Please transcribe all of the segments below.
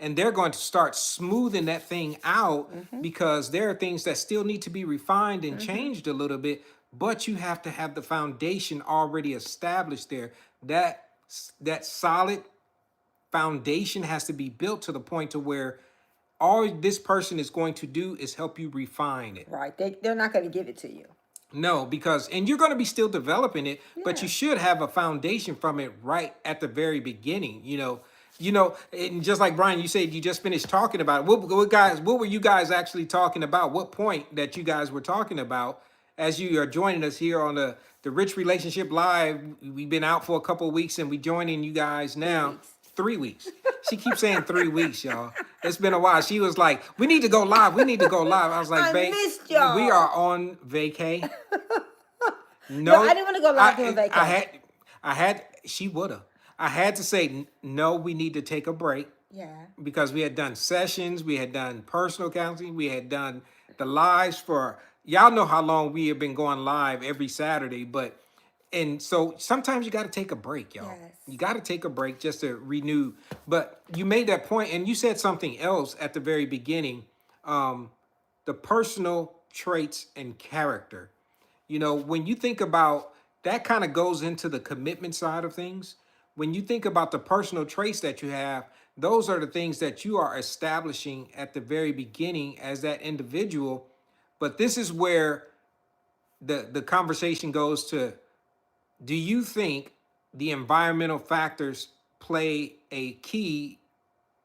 and they're going to start smoothing that thing out because there are things that still need to be refined and changed a little bit, but you have to have the foundation already established there. That solid foundation has to be built to the point to where all this person is going to do is help you refine it. Right. They're not going to give it to you. No, because and you're going to be still developing it, but you Yeah. should have a foundation from it right at the very beginning. And just like Brian, you said you just finished talking about it. What were you guys actually talking about? What point that you guys were talking about as you are joining us here on the Rich Relationship Live? We've been out for a couple of weeks and we joining you guys now. weeks. 3 weeks. She keeps saying 3 weeks, y'all. It's been a while. She was like, "We need to go live. We need to go live." I was like, I "Babe, missed y'all." we are on vacay." No, No, I didn't want to go live doing vacation. I had. She woulda. I had to say no. We need to take a break Yeah. because we had done sessions, we had done personal counseling, we had done the lives for y'all know how long we have been going live every Saturday, but and so sometimes you got to take a break, y'all. Yes. You got to take a break just to renew. But you made that point, and you said something else at the very beginning. The personal traits and character. When you think about that, kind of goes into the commitment side of things. When you think about the personal traits that you have, those are the things that you are establishing at the very beginning as that individual. But this is where the conversation goes to, do you think the environmental factors play a key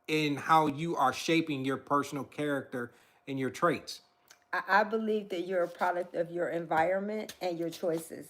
in how you are shaping your personal character and your traits? I believe that you're a product of your environment and your choices.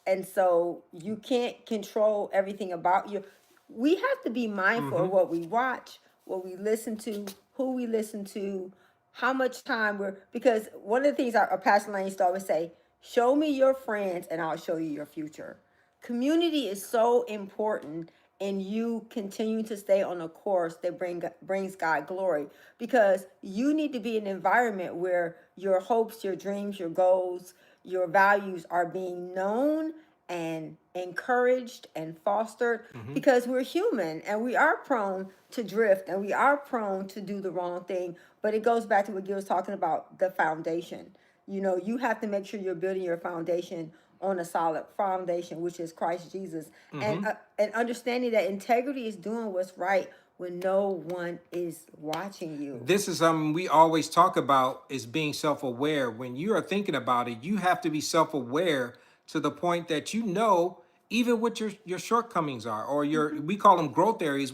And so you can't control everything about you. We have to be mindful of what we watch, what we listen to, who we listen to, how much time because one of the things our Pastor Lane used to always say, show me your friends and I'll show you your future. Community is so important in you continuing to stay on a course that brings God glory, because you need to be in an environment where your hopes, your dreams, your goals, your values are being known and encouraged and fostered, because we're human and we are prone to drift and we are prone to do the wrong thing. But it goes back to what Gil was talking about, the foundation. You have to make sure you're building your foundation on a solid foundation, which is Christ Jesus, and understanding that integrity is doing what's right when no one is watching you. This is something we always talk about, is being self-aware. When you are thinking about it, you have to be self-aware to the point that even what your shortcomings are, or we call them growth areas.